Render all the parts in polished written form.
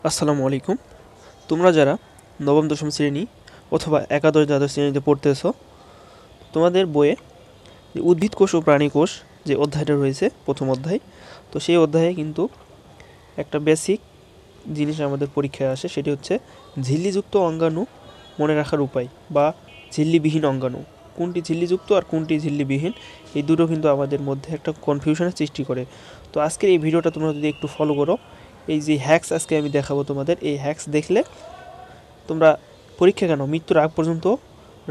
আসসালামু আলাইকুম। তোমরা যারা নবম দশম শ্রেণী অথবা একাদশ দ্বাদশ শ্রেণীতে পড়তেছো, তোমাদের বইয়ে যে উদ্ভিদ কোষ ও প্রাণী কোষ যে অধ্যায়টা রয়েছে প্রথম অধ্যায়, তো সেই অধ্যায়ে কিন্তু একটা বেসিক জিনিস আমাদের পরীক্ষায় আসে, সেটি হচ্ছে ঝিল্লিযুক্ত অঙ্গাণু মনে রাখার উপায় বা ঝিল্লিবিহীন অঙ্গাণু। কোনটি ঝিল্লিযুক্ত আর কোনটি ঝিল্লিবিহীন, এই দুটো কিন্তু আমাদের মধ্যে একটা কনফিউশনের সৃষ্টি করে। তো আজকের এই ভিডিওটা তোমরা যদি একটু ফলো করো, এই যে হ্যাক্স আজকে আমি দেখাবো তোমাদের, এই হ্যাক্স দেখলে তোমরা পরীক্ষা কেন মৃত্যুর আগ পর্যন্ত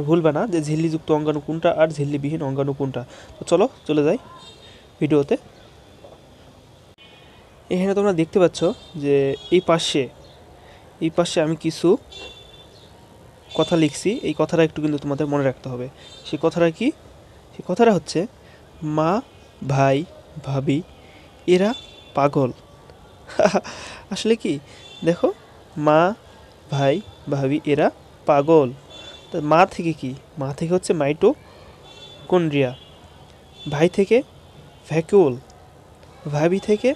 ভুলবে না যে ঝিল্লিযুক্ত অঙ্গাণু কোনটা আর ঝিল্লিবিহীন অঙ্গাণু কোনটা। তো চলো চলে যাই ভিডিওতে। এখানে তোমরা দেখতে পাচ্ছ যে এই পাশে আমি কিছু কথা লিখছি, এই কথাটা একটু কিন্তু তোমাদের মনে রাখতে হবে। সেই কথাটা কি? সেই কথাটা হচ্ছে মা, ভাই, ভাবি এরা পাগল। আসলে কি, দেখো, মা, ভাই, ভাবি এরা পাগল। তা মা থেকে কি? মা থেকে হচ্ছে মাইটোকন্ড্রিয়া, ভাই থেকে ভ্যাকুওল, ভাবি থেকে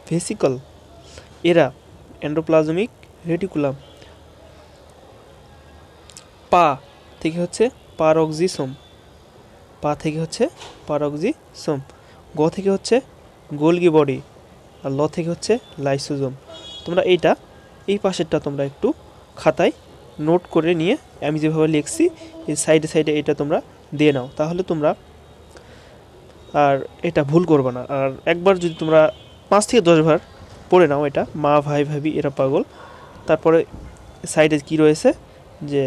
ভেসিকল, এরা এন্ডোপ্লাজমিক রেটিকুলাম, পা থেকে হচ্ছে পারক্সিসোম, পা থেকে হচ্ছে পারক্সিসোম, গ থেকে হচ্ছে গোলগি বডি, আর ল থেকে হচ্ছে লাইসোজোম। তোমরা এই পাশেরটা তোমরা একটু খাতায় নোট করে নিয়ে আমি যেভাবে লিখছি এই সাইডে সাইডে এটা তোমরা দিয়ে নাও, তাহলে তোমরা আর এটা ভুল করবে না। আর একবার যদি তোমরা 5 থেকে 10 বার পড়ে নাও এটা, মা, ভাই, ভাবি এরা পাগল, তারপরে সাইডে কি রয়েছে যে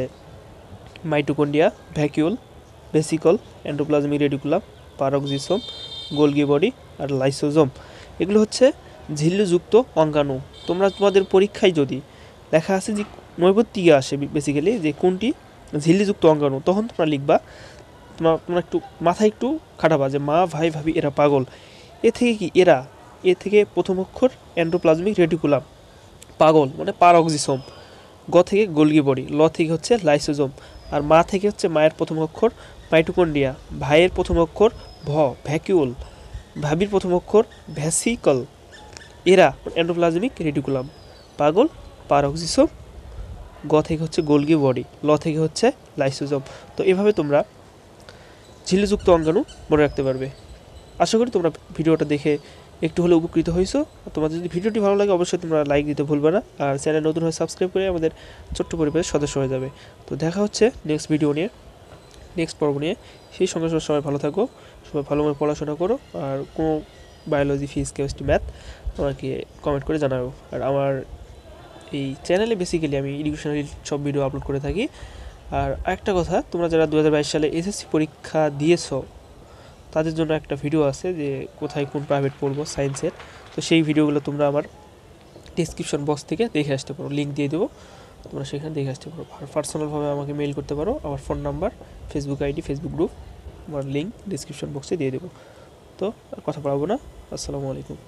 mitochondria, vacuole, vesicle, endoplasmic reticulum, peroxisome, Golgi body আর লাইসোজোম, এগুলো হচ্ছে ঝিল্লিযুক্ত অঙ্গাণু। তোমাদের পরীক্ষায় যদি লেখা আছে যে নৈবত্তিকে আসে বেসিক্যালি যে কোনটি ঝিল্লিযুক্ত অঙ্গাণু, তখন তোমরা লিখবা, তোমরা একটু মাথায় একটু খাটাবা যে মা, ভাই, ভাবি এরা পাগল। এ থেকে কি এরা, এ থেকে প্রথম অক্ষর এন্ডোপ্লাজমিক রেটিকুলাম, পাগল মানে পারক্সিসোম, গ থেকে গোলগি বডি, ল থেকে হচ্ছে লাইসোজোম, আর মা থেকে হচ্ছে মায়ের প্রথম অক্ষর মাইটোকন্ড্রিয়া, ভাইয়ের প্রথম অক্ষর ভ্যাকিউল, ভাবির প্রথম অক্ষর ভ্যাসিকল, এরা এন্ডোপ্লাজমিক রেটিকুলাম, পাগল পারক্সিসোম, গ থেকে হচ্ছে গোলগি বডি, ল থেকে হচ্ছে লাইসোজোম। তো এভাবে তোমরা ঝিল্লিযুক্ত অঙ্গাণু মনে রাখতে পারবে। আশা করি তোমরা ভিডিওটা দেখে একটু হলে উপকৃত হয়েছো। তোমাদের যদি ভিডিওটি ভালো লাগে অবশ্যই তোমরা লাইক দিতে ভুলবে না, আর চ্যানেল নতুন হয়ে সাবস্ক্রাইব করে আমাদের ছোট্ট পরিবারের সদস্য হয়ে যাবে। তো দেখা হচ্ছে নেক্সট ভিডিও নিয়ে, নেক্সট পর্ব নিয়ে। সেই সঙ্গে সবাই ভালো থাকো, সবাই ভালোভাবে পড়াশোনা করো, আর কোনো বায়োলজি, ফিজিক্স, কেমিস্ট্রি, ম্যাথ আমাকে কমেন্ট করে জানাবো। আর আমার এই চ্যানেলে বেসিক্যালি আমি এডুকেশনাল সব ভিডিও আপলোড করে থাকি। আর একটা কথা, তোমরা যারা 2022 সালে এসএসসি পরীক্ষা দিয়েছো তাদের জন্য একটা ভিডিও আছে যে কোথায় কোন প্রাইভেট পড়বো সায়েন্সের, তো সেই ভিডিওগুলো তোমরা আমার ডিসক্রিপশন বক্স থেকে দেখে আসতে পারো, লিঙ্ক দিয়ে দেবো, তোমরা সেখানে দেখে আসতে পারো। আর পার্সোনালভাবে আমাকে মেইল করতে পারো, আমার phone number, Facebook ID, Facebook group, আমার লিঙ্ক ডিসক্রিপশন বক্সে দিয়ে দেবো। তো আর কথা বলবো না। আসসালামু আলাইকুম।